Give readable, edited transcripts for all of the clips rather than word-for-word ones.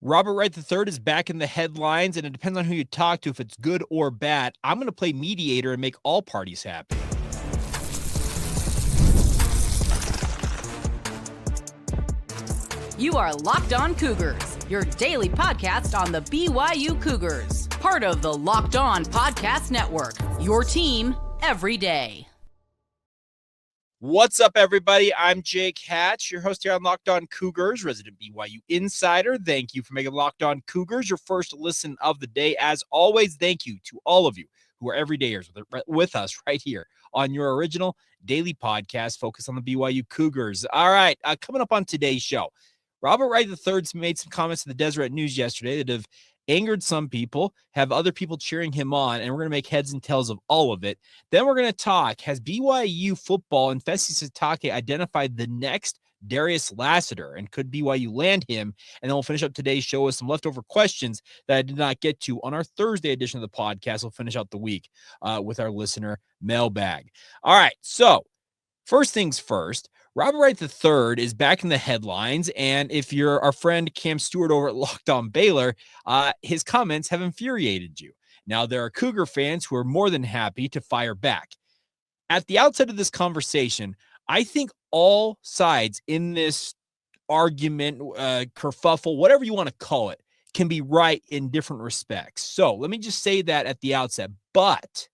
Robert Wright III is back in the headlines, and it depends on who you talk to if it's good or bad. I'm going to play mediator and make all parties happy. You are Locked On Cougars, your daily podcast on the BYU Cougars. Part of the Locked On Podcast Network, your team every day. What's up, everybody? I'm Jake Hatch, your host here on Locked On Cougars, resident BYU insider. Thank you for making Locked On Cougars your first listen of the day. As always, thank you to all of you who are everydayers with us right here on your original daily podcast focused on the BYU Cougars. All right, coming up on today's show, Robert Wright III's made some comments in the Deseret News yesterday that have angered some people, have other people cheering him on, and we're going to make heads and tails of all of it. Then we're going to talk, has BYU football and Fesi Sitake identified the next Darius Lassiter, and could BYU land him? And then we'll finish up today's show with some leftover questions that I did not get to on our Thursday edition of the podcast. We'll finish out the week with our listener mailbag. All right, so first things first, Robert Wright III is back in the headlines, and if you're our friend Cam Stewart over at Locked On Baylor, his comments have infuriated you. Now, there are Cougar fans who are more than happy to fire back. At the outset of this conversation, I think all sides in this argument, kerfuffle, whatever you want to call it, can be right in different respects. So let me just say that at the outset, but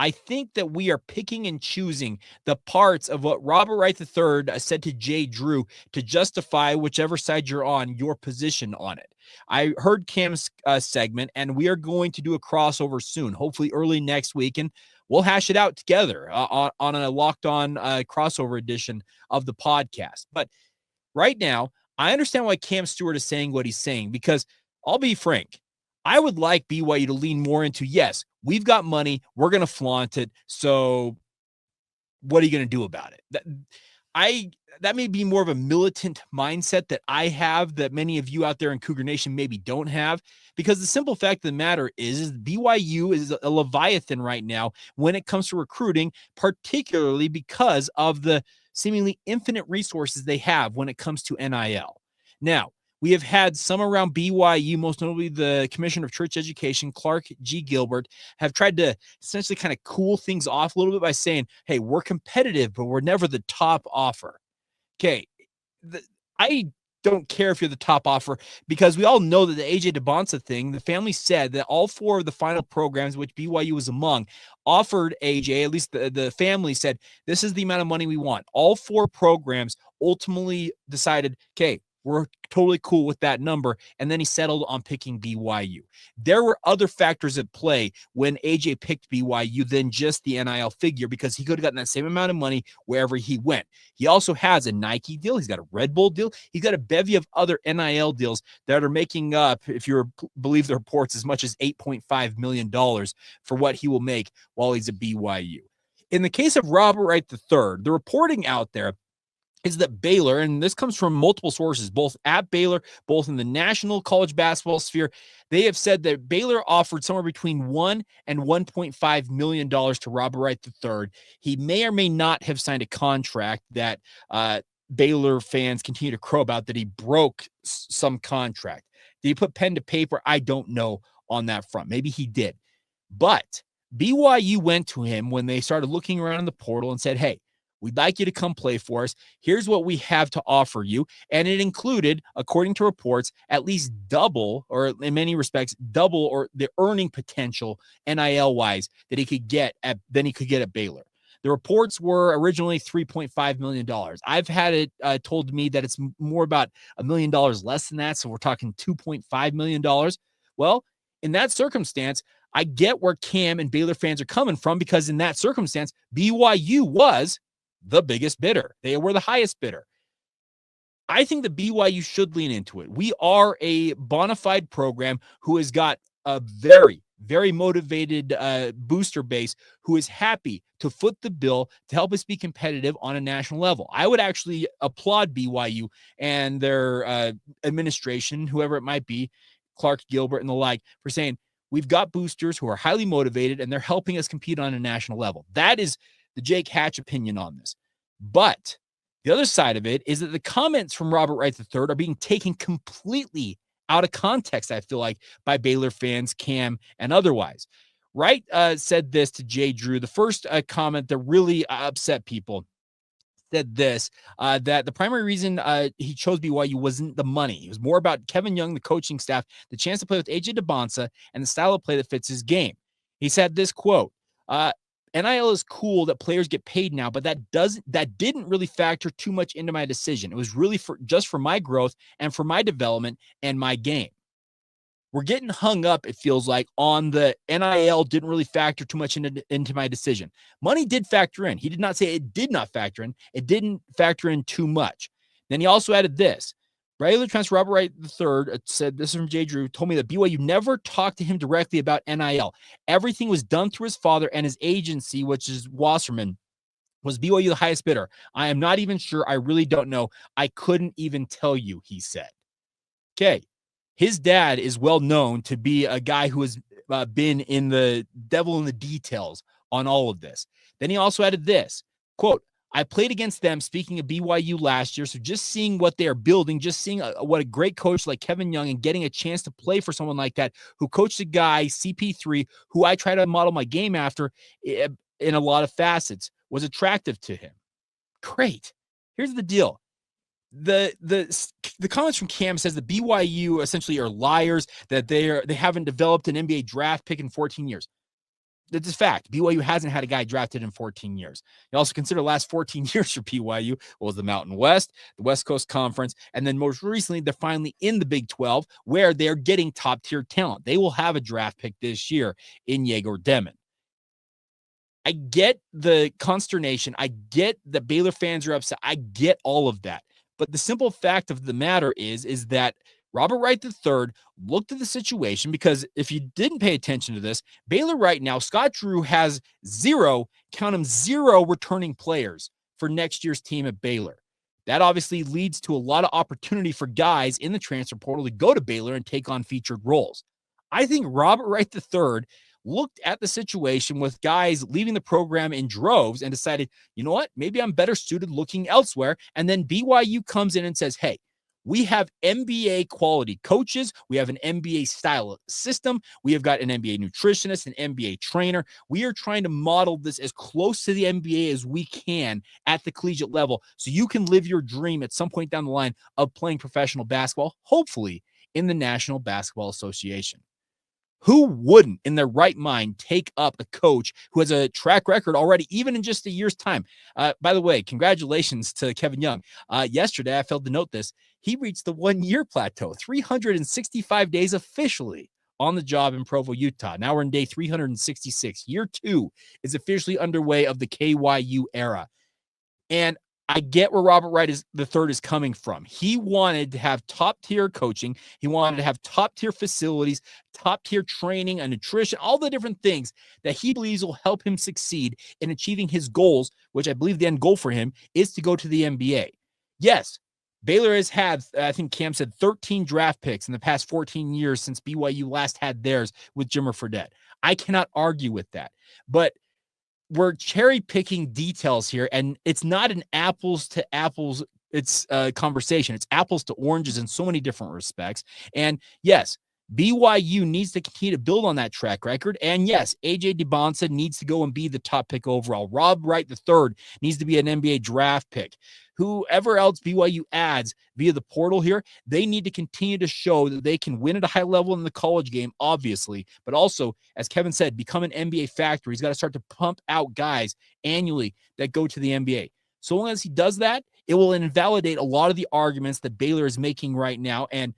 I think that we are picking and choosing the parts of what Robert Wright III said to Jay Drew to justify whichever side you're on, your position on it. I heard Cam's segment, and we are going to do a crossover soon, hopefully early next week, and we'll hash it out together on a Locked On crossover edition of the podcast. But right now, I understand why Cam Stewart is saying what he's saying, because I'll be frank, I would like BYU to lean more into, yes, we've got money, we're going to flaunt it, so what are you going to do about it? That may be more of a militant mindset that I have that many of you out there in Cougar Nation maybe don't have, because the simple fact of the matter is BYU is a leviathan right now when it comes to recruiting, particularly because of the seemingly infinite resources they have when it comes to NIL. Now, we have had some around BYU, most notably the Commissioner of Church Education, Clark G. Gilbert, have tried to essentially kind of cool things off a little bit by saying, hey, we're competitive, but we're never the top offer. Okay, I don't care if you're the top offer, because we all know that the AJ DeBonsa thing, the family said that all four of the final programs, which BYU was among, offered AJ, at least the family said, this is the amount of money we want. All four programs ultimately decided, okay, we're totally cool with that number. And then he settled on picking BYU. There were other factors at play when AJ picked BYU than just the NIL figure, because he could have gotten that same amount of money wherever he went. He also has a Nike deal. He's got a Red Bull deal. He's got a bevy of other NIL deals that are making up, if you believe the reports, as much as $8.5 million for what he will make while he's at BYU. In the case of Robert Wright III, the reporting out there is that Baylor, and this comes from multiple sources, both at Baylor, both in the national college basketball sphere, they have said that Baylor offered somewhere between $1 and $1.5 million to Robert Wright III. He may or may not have signed a contract that Baylor fans continue to crow about, that he broke some contract. Did he put pen to paper? I don't know on that front. Maybe he did. But BYU went to him when they started looking around in the portal and said, hey, we'd like you to come play for us. Here's what we have to offer you. And it included, according to reports, at least double, or in many respects, double or the earning potential NIL-wise that he could get at Baylor. The reports were originally $3.5 million. I've had it told to me that it's more about $1 million less than that. So we're talking $2.5 million. Well, in that circumstance, I get where Cam and Baylor fans are coming from, because in that circumstance, BYU was the biggest bidder. They were the highest bidder. I think the BYU should lean into it. We are a bona fide program who has got a very, very motivated booster base who is happy to foot the bill to help us be competitive on a national level. I would actually applaud BYU and their administration, whoever it might be, Clark Gilbert and the like, for saying, we've got boosters who are highly motivated and they're helping us compete on a national level. That is the Jake Hatch opinion on this. But the other side of it is that the comments from Robert Wright III are being taken completely out of context, I feel like, by Baylor fans, Cam, and otherwise. Wright said this to Jay Drew. The first comment that really upset people said this, that the primary reason he chose BYU wasn't the money. It was more about Kevin Young, the coaching staff, the chance to play with AJ DeBonsa, and the style of play that fits his game. He said this quote, NIL is cool that players get paid now, but that didn't really factor too much into my decision. It was really just for my growth and for my development and my game. We're getting hung up, it feels like, on the NIL didn't really factor too much into my decision. Money did factor in. He did not say it did not factor in. It didn't factor in too much. Then he also added this. Baylor transfer Robert Wright III said, this is from Jay Drew, told me that BYU never talked to him directly about NIL. Everything was done through his father and his agency, which is Wasserman. Was BYU the highest bidder? I am not even sure. I really don't know. I couldn't even tell you, he said. Okay. His dad is well known to be a guy who has been in the devil in the details on all of this. Then he also added this, quote, I played against them, speaking of BYU last year, so just seeing what they are building, just seeing what a great coach like Kevin Young and getting a chance to play for someone like that who coached a guy, CP3, who I try to model my game after in a lot of facets, was attractive to him. Great. Here's the deal. The comments from Cam says that BYU essentially are liars, that they haven't developed an NBA draft pick in 14 years. That's a fact. BYU hasn't had a guy drafted in 14 years. You also consider the last 14 years for BYU was the Mountain West, the West Coast Conference, and then most recently they're finally in the Big 12 where they're getting top tier talent. They will have a draft pick this year in Yegor Demon. I get the consternation. I get that Baylor fans are upset. I get all of that. But the simple fact of the matter is that Robert Wright III looked at the situation, because if you didn't pay attention to this, Baylor right now, Scott Drew has zero returning players for next year's team at Baylor. That obviously leads to a lot of opportunity for guys in the transfer portal to go to Baylor and take on featured roles. I think Robert Wright III looked at the situation with guys leaving the program in droves and decided, you know what, maybe I'm better suited looking elsewhere. And then BYU comes in and says, hey, we have NBA quality coaches. We have an NBA style system. We have got an NBA nutritionist, an NBA trainer. We are trying to model this as close to the NBA as we can at the collegiate level, so you can live your dream at some point down the line of playing professional basketball, hopefully in the National Basketball Association. Who wouldn't, in their right mind, take up a coach who has a track record already, even in just a year's time? By the way, congratulations to Kevin Young. Yesterday, I failed to note this. He reached the 1-year plateau, 365 days officially on the job in Provo, Utah. Now we're in day 366. Year 2 is officially underway of the KYU era. And I get where Robert Wright III is coming from. He wanted to have top-tier coaching. He wanted to have top-tier facilities, top-tier training and nutrition, all the different things that he believes will help him succeed in achieving his goals, which I believe the end goal for him is to go to the NBA. Yes, Baylor has had, I think Cam said, 13 draft picks in the past 14 years since BYU last had theirs with Jimmer Fredette. I cannot argue with that. But we're cherry picking details here, and it's not an apples to apples. It's a conversation. It's apples to oranges in so many different respects. And yes, BYU needs to continue to build on that track record. And yes, AJ DeBonsa needs to go and be the top pick overall. Rob Wright III needs to be an NBA draft pick. Whoever else BYU adds via the portal here, they need to continue to show that they can win at a high level in the college game, obviously, but also, as Kevin said, become an NBA factory. He's got to start to pump out guys annually that go to the NBA. So long as he does that, it will invalidate a lot of the arguments that Baylor is making right now. And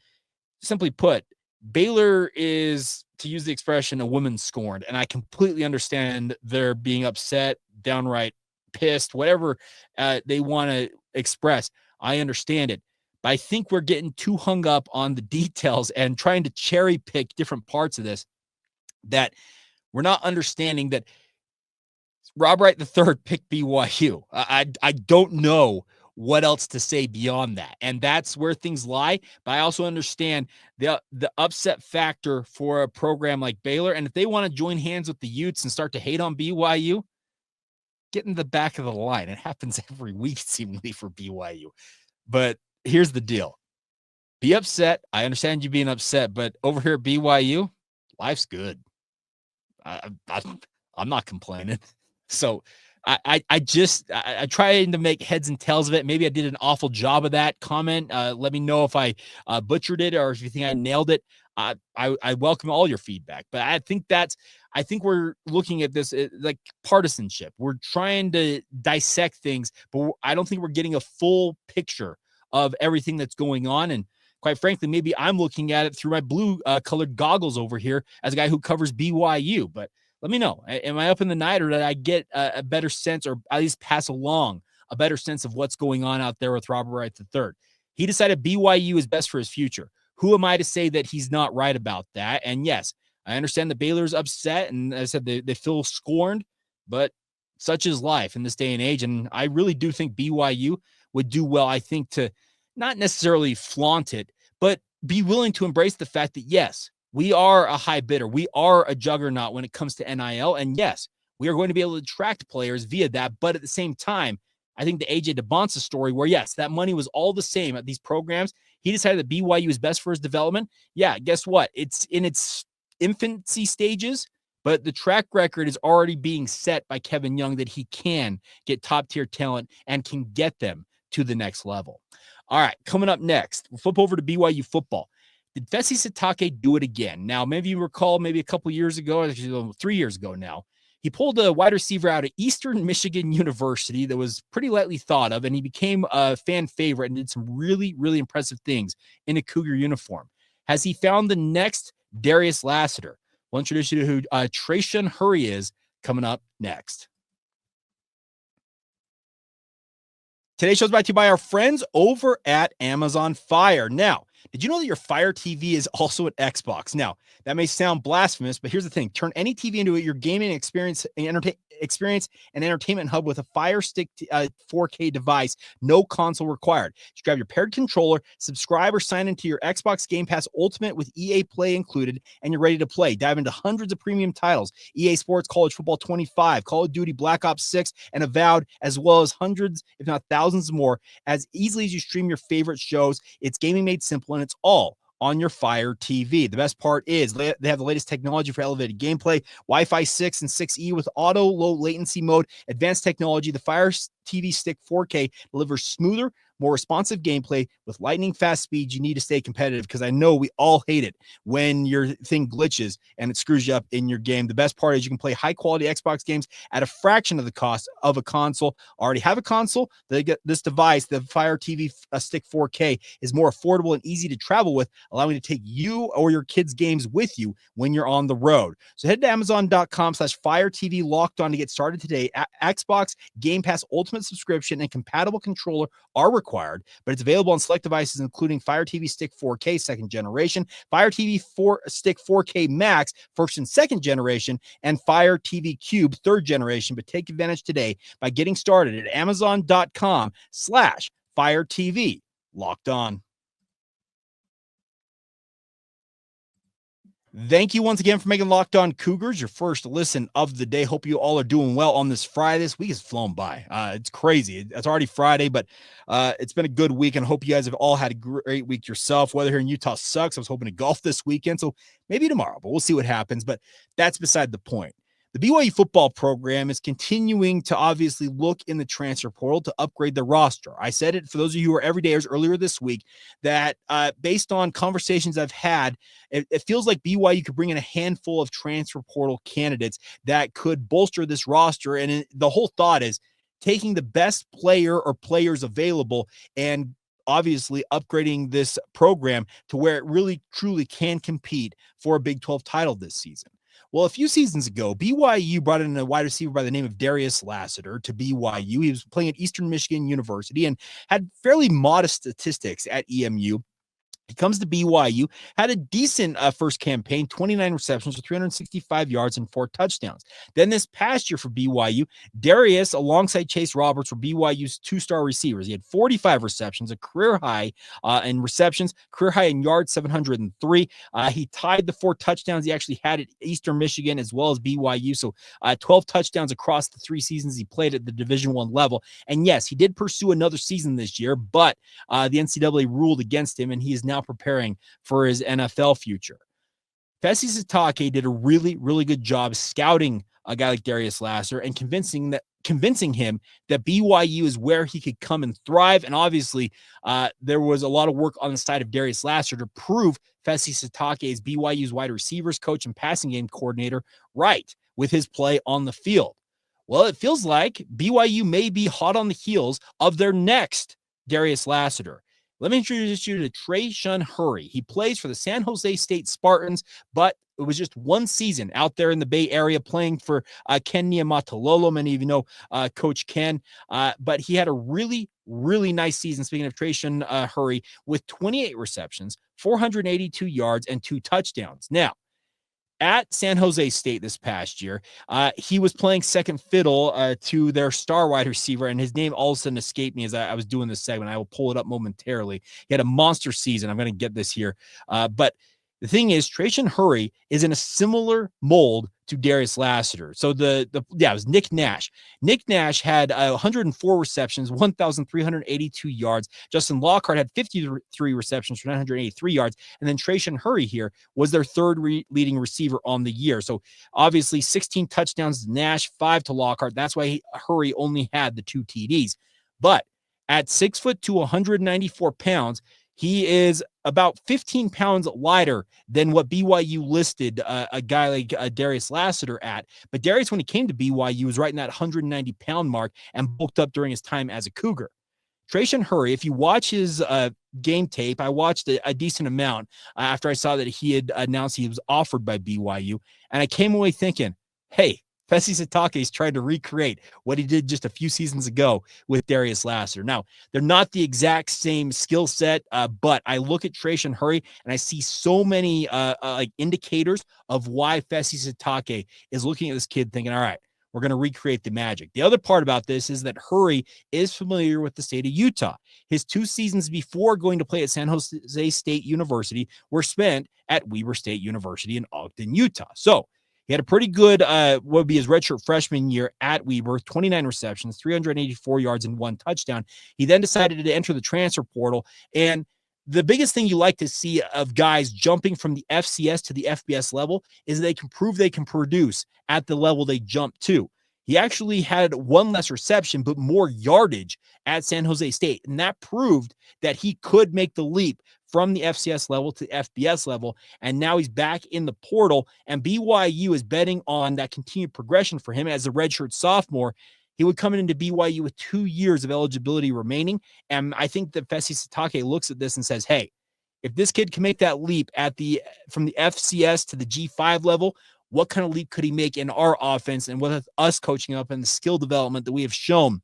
simply put, Baylor is, to use the expression, a woman scorned. And I completely understand they're being upset, downright pissed, whatever they want to express. I understand it. But I think we're getting too hung up on the details and trying to cherry pick different parts of this, that we're not understanding that Rob Wright III picked BYU. I don't know what else to say beyond that. And that's where things lie. But I also understand the upset factor for a program like Baylor. And if they want to join hands with the Utes and start to hate on BYU, get in the back of the line. It happens every week, seemingly, for BYU. But here's the deal. Be upset. I understand you being upset, but over here at BYU, life's good. I'm not complaining. So I tried to make heads and tails of it. Maybe I did an awful job of that. Comment. Let me know if I butchered it or if you think I nailed it. I welcome all your feedback, but I think we're looking at this like partisanship. We're trying to dissect things, but I don't think we're getting a full picture of everything that's going on. And quite frankly, maybe I'm looking at it through my blue colored goggles over here as a guy who covers BYU. But let me know. Am I up in the night, or did I get a better sense, or at least pass along a better sense of what's going on out there with Robert Wright III? He decided BYU is best for his future. Who am I to say that he's not right about that? And yes, I understand the Baylor's upset, and as I said, they feel scorned, but such is life in this day and age. And I really do think BYU would do well, I think, to not necessarily flaunt it, but be willing to embrace the fact that, yes, we are a high bidder. We are a juggernaut when it comes to NIL. And yes, we are going to be able to attract players via that. But at the same time, I think the AJ DeBonsa story where, yes, that money was all the same at these programs. He decided that BYU is best for his development. Yeah, guess what? It's in its infancy stages, but the track record is already being set by Kevin Young that he can get top-tier talent and can get them to the next level. All right, coming up next, we'll flip over to BYU football. Did Fesi Sitake do it again? Now, maybe you recall maybe a couple years ago, actually 3 years ago now, he pulled a wide receiver out of Eastern Michigan University that was pretty lightly thought of, and he became a fan favorite and did some really, really impressive things in a Cougar uniform. Has he found the next Darius Lassiter? We'll introduce you to who Trayshawn Hurry is coming up next. Today's show is brought to you by our friends over at Amazon Fire. Now, did you know that your Fire TV is also an Xbox? Now, that may sound blasphemous, but here's the thing. Turn any TV into your gaming experience and entertainment hub with a Fire Stick 4K device. No console required. Just grab your paired controller, subscribe or sign into your Xbox Game Pass Ultimate with EA Play included, and you're ready to play. Dive into hundreds of premium titles. EA Sports, College Football 25, Call of Duty Black Ops 6, and Avowed, as well as hundreds, if not thousands more, as easily as you stream your favorite shows. It's gaming made simple, and it's all on your Fire TV. The best part is they have the latest technology for elevated gameplay, Wi-Fi 6 and 6E with auto low latency mode, advanced technology. The Fire TV Stick 4K delivers smoother, more responsive gameplay with lightning fast speeds you need to stay competitive, because I know we all hate it when your thing glitches and it screws you up in your game. The best part is you can play high quality Xbox games at a fraction of the cost of a console. Already have a console? They get this device, the Fire TV Stick 4K, is more affordable and easy to travel with, allowing you to take you or your kids' games with you when you're on the road. So head to Amazon.com/Fire TV Locked On to get started today. Xbox Game Pass Ultimate subscription and compatible controller are required, but it's available on select devices, including Fire TV Stick 4K second generation, Fire TV Stick 4K Max first and second generation, and Fire TV Cube third generation. But take advantage today by getting started at Amazon.com/Fire TV Locked On. Thank you once again for making Locked On Cougars your first listen of the day. Hope you all are doing well on this Friday. This week has flown by. It's crazy. It's already Friday, but it's been a good week, and I hope you guys have all had a great week yourself. Weather here in Utah sucks. I was hoping to golf this weekend, so maybe tomorrow, but we'll see what happens. But that's beside the point. The BYU football program is continuing to obviously look in the transfer portal to upgrade the roster. I said it for those of you who are everydayers earlier this week that based on conversations I've had, it feels like BYU could bring in a handful of transfer portal candidates that could bolster this roster. And the whole thought is taking the best player or players available and obviously upgrading this program to where it really truly can compete for a Big 12 title this season. Well, a few seasons ago, BYU brought in a wide receiver by the name of Darius Lassiter to BYU. He was playing at Eastern Michigan University and had fairly modest statistics at EMU. He comes to BYU, had a decent first campaign, 29 receptions for 365 yards and 4 touchdowns. Then this past year for BYU, Darius, alongside Chase Roberts, were BYU's 2-star receivers. He had 45 receptions, a career high in receptions, career high in yards, 703. He tied the 4 touchdowns he actually had at Eastern Michigan as well as BYU. So 12 touchdowns across the 3 seasons he played at the Division I level. And yes, he did pursue another season this year, but the NCAA ruled against him, and he is now now preparing for his NFL future. Fesi Sitake did a really, really good job scouting a guy like Darius Lasser and convincing him that BYU is where he could come and thrive. And obviously, there was a lot of work on the side of Darius Lasser to prove Fesi Sitake is BYU's wide receivers coach and passing game coordinator right with his play on the field. Well, it feels like BYU may be hot on the heels of their next Darius Lasseter. Let me introduce you to Trayshawn Hurry. He plays for the San Jose State Spartans, but it was just one season out there in the Bay Area playing for Ken Niumatalolo. Many of you know Coach Ken, but he had a really, really nice season, speaking of Trayshawn Hurry, with 28 receptions, 482 yards, and 2 touchdowns. Now, at San Jose State this past year, he was playing second fiddle to their star wide receiver, and his name all of a sudden escaped me as I was doing this segment. I will pull it up momentarily. He had a monster season. I'm going to get this here. But the thing is, Trayshawn Hurry is in a similar mold to Darius Lasseter. So it was Nick Nash. Nick Nash had 104 receptions, 1,382 yards. Justin Lockhart had 53 receptions for 983 yards. And then Trayshawn Hurry here was their third leading receiver on the year. So obviously 16 touchdowns to Nash, 5 to Lockhart. That's why Hurry only had the 2 TDs. But at 6 foot to 194 pounds, he is about 15 pounds lighter than what BYU listed a guy like Darius Lasseter at. But Darius, when he came to BYU, was right in that 190-pound mark and bulked up during his time as a Cougar. Trayshawn Hurry, if you watch his game tape, I watched a decent amount after I saw that he had announced he was offered by BYU, and I came away thinking, hey, Fesi Sitake is trying to recreate what he did just a few seasons ago with Darius Lasseter. Now, they're not the exact same skill set, but I look at Trayshawn Hurry and I see so many indicators of why Fesi Sitake is looking at this kid thinking, all right, we're going to recreate the magic. The other part about this is that Hurry is familiar with the state of Utah. His 2 seasons before going to play at San Jose State University were spent at Weber State University in Ogden, Utah. So he had a pretty good, what would be his redshirt freshman year at Weber, 29 receptions, 384 yards, and 1 touchdown. He then decided to enter the transfer portal. And the biggest thing you like to see of guys jumping from the FCS to the FBS level is they can prove they can produce at the level they jump to. He actually had 1 less reception, but more yardage at San Jose State. And that proved that he could make the leap from the FCS level to FBS level. And now he's back in the portal, and BYU is betting on that continued progression for him as a redshirt sophomore. He would come into BYU with 2 years of eligibility remaining. And I think that Fesi Sitake looks at this and says, hey, if this kid can make that leap from the FCS to the G5 level, what kind of leap could he make in our offense and with us coaching up and the skill development that we have shown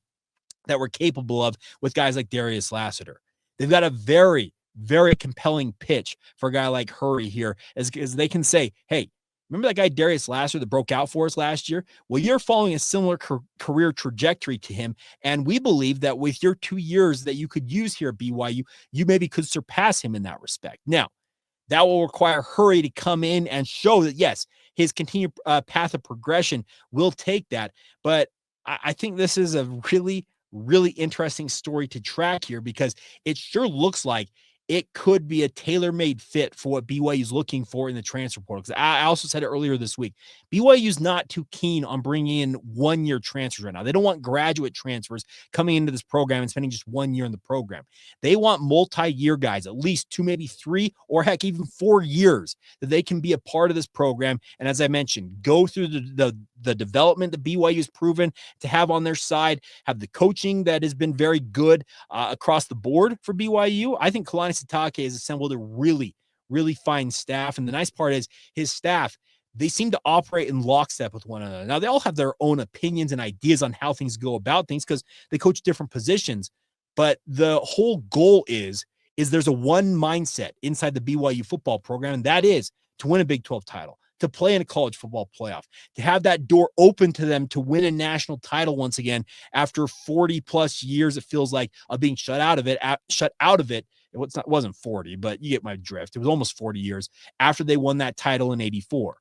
that we're capable of with guys like Darius Lasseter? They've got a very, very compelling pitch for a guy like Hurry here, as they can say, hey, remember that guy Darius Lasseter that broke out for us last year? Well, you're following a similar career trajectory to him, and we believe that with your 2 years that you could use here at BYU, you maybe could surpass him in that respect. Now, that will require Hurry to come in and show that, yes, his continued path of progression will take that. But I think this is a really, really interesting story to track here, because it sure looks like it could be a tailor-made fit for what BYU is looking for in the transfer portal. Because I also said it earlier this week, BYU is not too keen on bringing in one-year transfers right now. They don't want graduate transfers coming into this program and spending just 1 year in the program. They want multi-year guys, at least 2, maybe 3, or heck, even 4 years that they can be a part of this program. And as I mentioned, go through the development that BYU has proven to have on their side, have the coaching that has been very good across the board for BYU. I think Kalani Sitake has assembled a really, really fine staff. And the nice part is his staff, they seem to operate in lockstep with one another. Now, they all have their own opinions and ideas on how things go about things because they coach different positions. But the whole goal is there's a one mindset inside the BYU football program, and that is to win a Big 12 title, to play in a college football playoff, to have that door open to them to win a national title once again after 40 plus years, it feels like, of being shut out of it. It wasn't 40, but you get my drift. It was almost 40 years after they won that title in 84.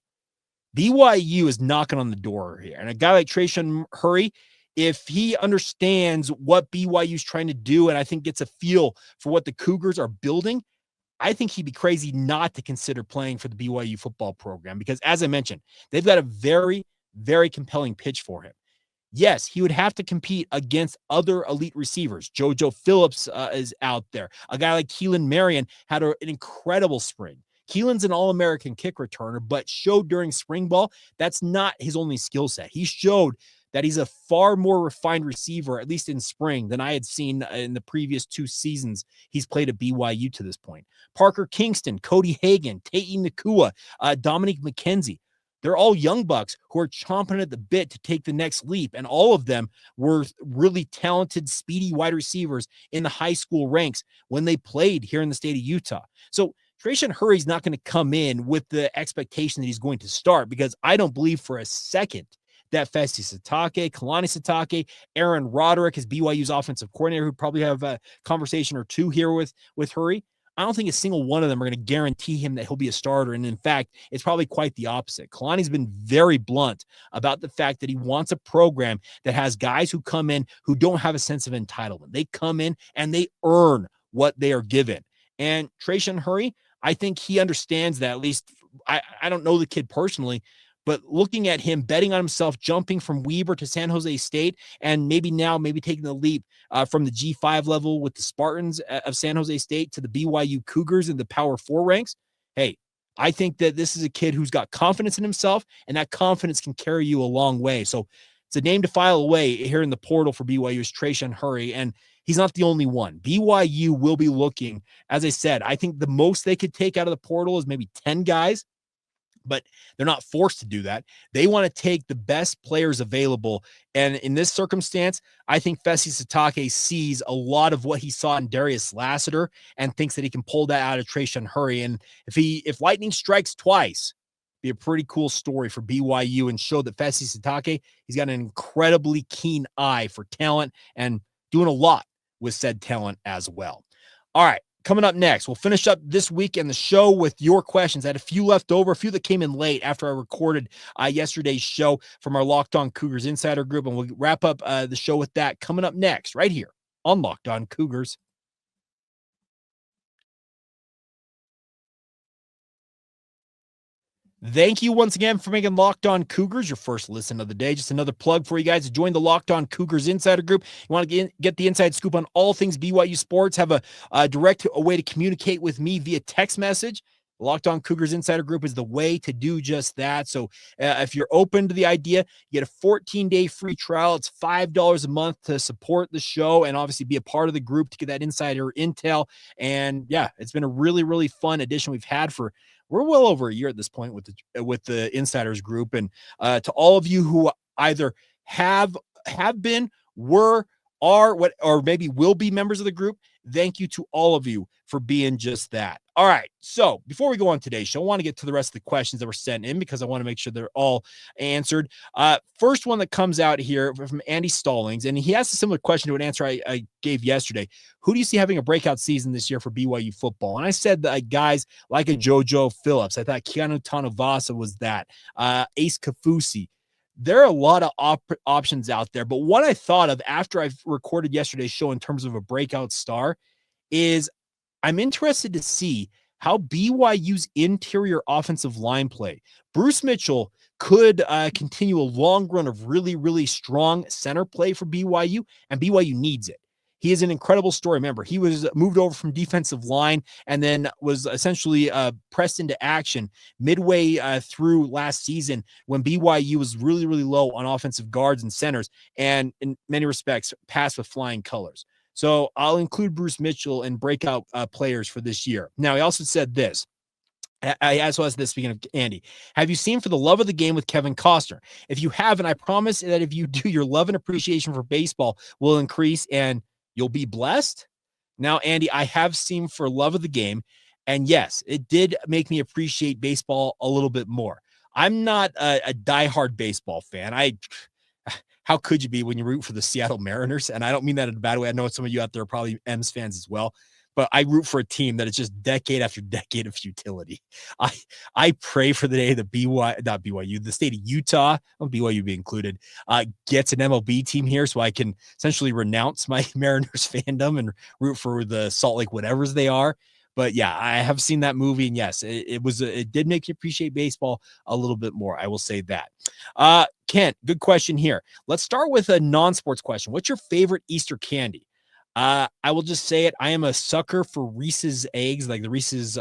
BYU is knocking on the door here. And a guy like Trayshawn Hurry, if he understands what BYU is trying to do, and I think gets a feel for what the Cougars are building, I think he'd be crazy not to consider playing for the BYU football program because, as I mentioned, they've got a very, very compelling pitch for him. Yes, he would have to compete against other elite receivers. JoJo Phillips is out there. A guy like Keelan Marion had an incredible spring. Keelan's an All-American kick returner, but showed during spring ball that's not his only skill set. He showed that he's a far more refined receiver, at least in spring, than I had seen in the previous 2 seasons he's played at BYU to this point. Parker Kingston, Cody Hagan, Tei Nakua, Dominique McKenzie. They're all young bucks who are chomping at the bit to take the next leap. And all of them were really talented, speedy wide receivers in the high school ranks when they played here in the state of Utah. So Trayshawn Hurry's not going to come in with the expectation that he's going to start because I don't believe for a second that Fesi Sitake, Kalani Sitake, Aaron Roderick is BYU's offensive coordinator, who probably have a conversation or two here with Hurry. I don't think a single one of them are going to guarantee him that he'll be a starter. And in fact, it's probably quite the opposite. Kalani's been very blunt about the fact that he wants a program that has guys who come in who don't have a sense of entitlement. They come in and they earn what they are given. And Trayshawn Hurry, I think he understands that. At least I don't know the kid personally, but looking at him betting on himself, jumping from Weber to San Jose State, and maybe taking the leap from the G5 level with the Spartans of San Jose State to the BYU Cougars in the Power 4 ranks. Hey, I think that this is a kid who's got confidence in himself, and that confidence can carry you a long way. So it's a name to file away here in the portal for BYU's Trayshawn Hurry, and he's not the only one. BYU will be looking, as I said, I think the most they could take out of the portal is maybe 10 guys, but they're not forced to do that. They want to take the best players available. And in this circumstance, I think Fesi Sitake sees a lot of what he saw in Darius Lassiter and thinks that he can pull that out of Trayshawn Hurry. And if lightning strikes twice, be a pretty cool story for BYU and show that Fesi Sitake, he's got an incredibly keen eye for talent and doing a lot with said talent as well. All right. Coming up next, we'll finish up this week in the show with your questions. I had a few left over, a few that came in late after I recorded yesterday's show from our Locked On Cougars Insider Group, and we'll wrap up the show with that coming up next right here on Locked On Cougars. Thank you once again for making Locked On Cougars your first listen of the day. Just another plug for you guys to join the Locked On Cougars Insider Group. You want to get the inside scoop on all things BYU sports, have a direct way to communicate with me via text message. Locked On Cougars Insider Group is the way to do just that. So if you're open to the idea, you get a 14-day free trial. It's $5 a month to support the show and obviously be a part of the group to get that insider intel. And yeah, it's been a really, really fun edition we've had we're well over a year at this point with the insiders group. And to all of you who either have been, were, are, what, or maybe will be members of the group, thank you to all of you for being just that. All right. So before we go on today's show, I want to get to the rest of the questions that were sent in because I want to make sure they're all answered. First one that comes out here from Andy Stallings, and he has a similar question to an answer I gave yesterday. Who do you see having a breakout season this year for BYU football? And I said that guys like a JoJo Phillips. I thought Keanu Tanuvasa was that. Ace Kafusi. There are a lot of options out there, but what I thought of after I've recorded yesterday's show in terms of a breakout star is I'm interested to see how BYU's interior offensive line play. Bruce Mitchell could continue a long run of really, really strong center play for BYU, and BYU needs it. He is an incredible story. Remember, he was moved over from defensive line and then was essentially pressed into action midway through last season when BYU was really, really low on offensive guards and centers, and in many respects, passed with flying colors. So I'll include Bruce Mitchell and breakout players for this year. Now, he also said this. I also asked this, speaking of Andy, have you seen For the Love of the Game with Kevin Costner? If you haven't, I promise that if you do, your love and appreciation for baseball will increase and you'll be blessed. Now, Andy, I have seen For Love of the Game, and yes, it did make me appreciate baseball a little bit more. I'm not a diehard baseball fan. How could you be when you root for the Seattle Mariners? And I don't mean that in a bad way. I know some of you out there are probably M's fans as well, but I root for a team that is just decade after decade of futility. I pray for the day that the state of Utah, BYU be included, gets an MLB team here so I can essentially renounce my Mariners fandom and root for the Salt Lake whatevers they are. But yeah, I have seen that movie, and yes, it did make you appreciate baseball a little bit more. I will say that. Kent, good question here. Let's start with a non-sports question. What's your favorite Easter candy? I will just say it. I am a sucker for Reese's eggs, like the Reese's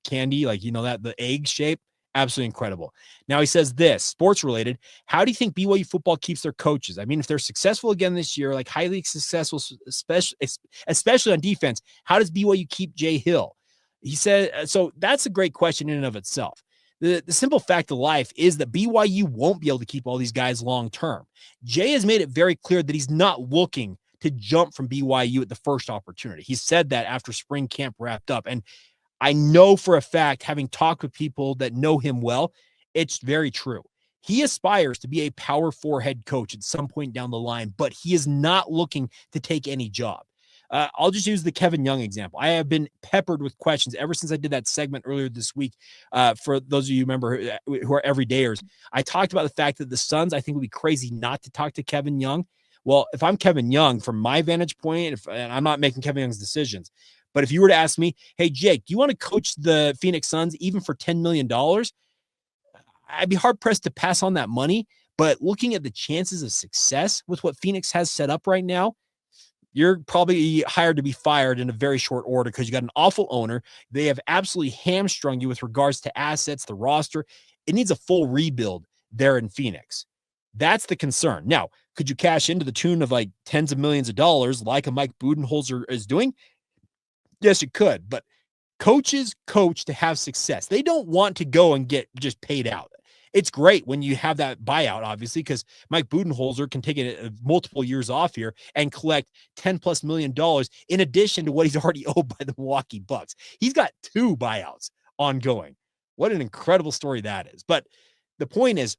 candy, like that the egg shape. Absolutely incredible. Now he says this, sports related. How do you think BYU football keeps their coaches? I mean, if they're successful again this year, like highly successful, especially on defense, how does BYU keep Jay Hill? He said, so that's a great question in and of itself. The simple fact of life is that BYU won't be able to keep all these guys long term. Jay has made it very clear that he's not looking to jump from BYU at the first opportunity. He said that after spring camp wrapped up. And I know for a fact, having talked with people that know him well, it's very true. He aspires to be a Power 4 head coach at some point down the line, but he is not looking to take any job. I'll just use the Kevin Young example. I have been peppered with questions ever since I did that segment earlier this week. For those of you who remember who are everydayers, I talked about the fact that the Suns, I think, would be crazy not to talk to Kevin Young. Well, if I'm Kevin Young, from my vantage point, and I'm not making Kevin Young's decisions, but if you were to ask me, hey, Jake, do you want to coach the Phoenix Suns even for $10 million? I'd be hard-pressed to pass on that money. But looking at the chances of success with what Phoenix has set up right now, you're probably hired to be fired in a very short order because you got an awful owner. They have absolutely hamstrung you with regards to assets, the roster. It needs a full rebuild there in Phoenix. That's the concern. Now, could you cash into the tune of like tens of millions of dollars like a Mike Budenholzer is doing? Yes, you could, but coaches coach to have success. They don't want to go and get just paid out. It's great when you have that buyout, obviously, because Mike Budenholzer can take it multiple years off here and collect $10+ million in addition to what he's already owed by the Milwaukee Bucks. He's got 2 buyouts ongoing. What an incredible story that is. But the point is,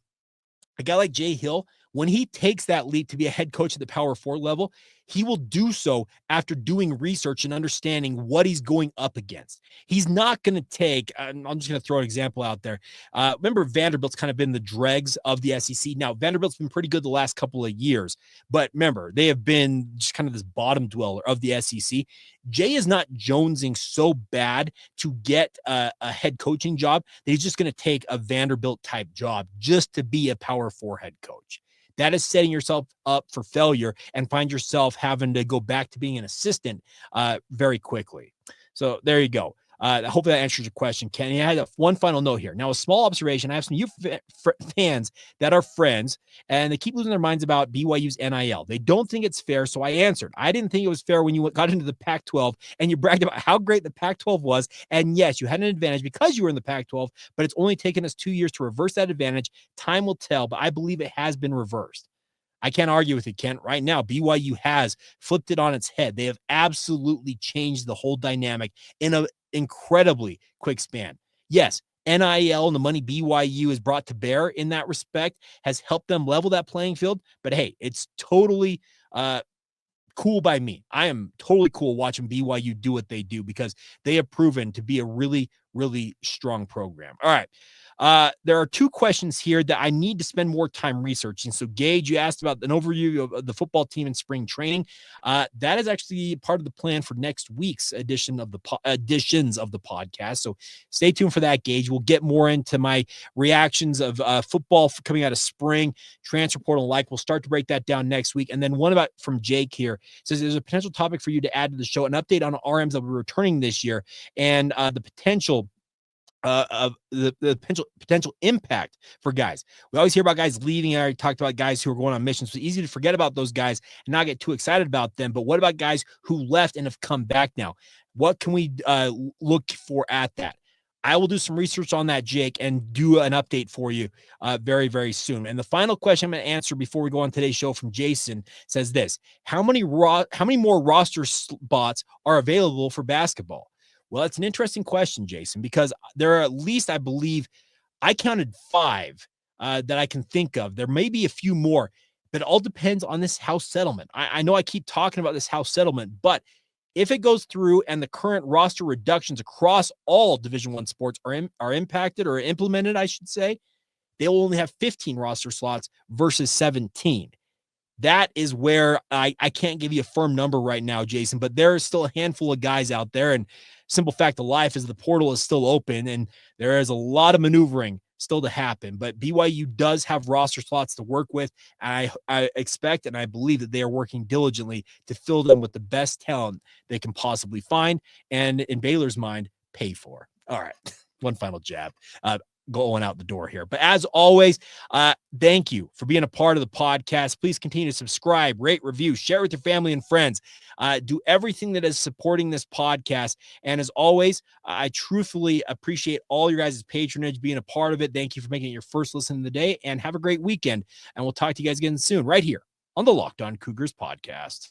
a guy like Jay Hill, when he takes that leap to be a head coach at the Power 4 level, he will do so after doing research and understanding what he's going up against. He's not going to take, I'm just going to throw an example out there. Remember, Vanderbilt's kind of been the dregs of the SEC. Now, Vanderbilt's been pretty good the last couple of years, but remember, they have been just kind of this bottom dweller of the SEC. Jay is not jonesing so bad to get a head coaching job that he's just going to take a Vanderbilt type job just to be a Power 4 head coach. That is setting yourself up for failure and find yourself having to go back to being an assistant very quickly. So there you go. Hopefully that answers your question, Kenny. I had one final note here. Now, a small observation. I have some fans that are friends, and they keep losing their minds about BYU's NIL. They don't think it's fair, so I answered. I didn't think it was fair when you got into the Pac-12, and you bragged about how great the Pac-12 was, and yes, you had an advantage because you were in the Pac-12, but it's only taken us 2 years to reverse that advantage. Time will tell, but I believe it has been reversed. I can't argue with it, Kent. Right now, BYU has flipped it on its head. They have absolutely changed the whole dynamic in an incredibly quick span. Yes, NIL and the money BYU has brought to bear in that respect has helped them level that playing field. But hey, it's totally cool by me. I am totally cool watching BYU do what they do because they have proven to be a really, really strong program. All right. There are 2 questions here that I need to spend more time researching. So, Gage, you asked about an overview of the football team in spring training. That is actually part of the plan for next week's editions of the podcast. So, stay tuned for that, Gage. We'll get more into my reactions of football coming out of spring, transfer portal, and like. We'll start to break that down next week. And then one about from Jake here says there's a potential topic for you to add to the show, an update on RMs that will be returning this year, and the potential of the potential impact for guys. We always hear about guys leaving. I already talked about guys who are going on missions. So easy to forget about those guys and not get too excited about them. But what about guys who left and have come back now? What can we look for at that? I will do some research on that, Jake, and do an update for you very, very soon. And the final question I'm going to answer before we go on today's show from Jason says this: How many more roster spots are available for basketball? Well, it's an interesting question, Jason, because there are at least, I believe, I counted 5 that I can think of. There may be a few more, but it all depends on this house settlement. I know I keep talking about this house settlement, but if it goes through and the current roster reductions across all Division I sports are impacted or implemented, I should say, they will only have 15 roster slots versus 17. that is where I can't give you a firm number right now, Jason, but there is still a handful of guys out there. And simple fact of life is the portal is still open and there is a lot of maneuvering still to happen. But BYU does have roster slots to work with. I expect and I believe that they are working diligently to fill them with the best talent they can possibly find. And in Baylor's mind, pay for. All right. One final jab. Going out the door here. But as always, thank you for being a part of the podcast. Please continue to subscribe, rate, review, share with your family and friends. Do everything that is supporting this podcast. And as always, I truthfully appreciate all your guys' patronage, being a part of it. Thank you for making it your first listen of the day, and have a great weekend. And we'll talk to you guys again soon, right here on the Locked On Cougars podcast.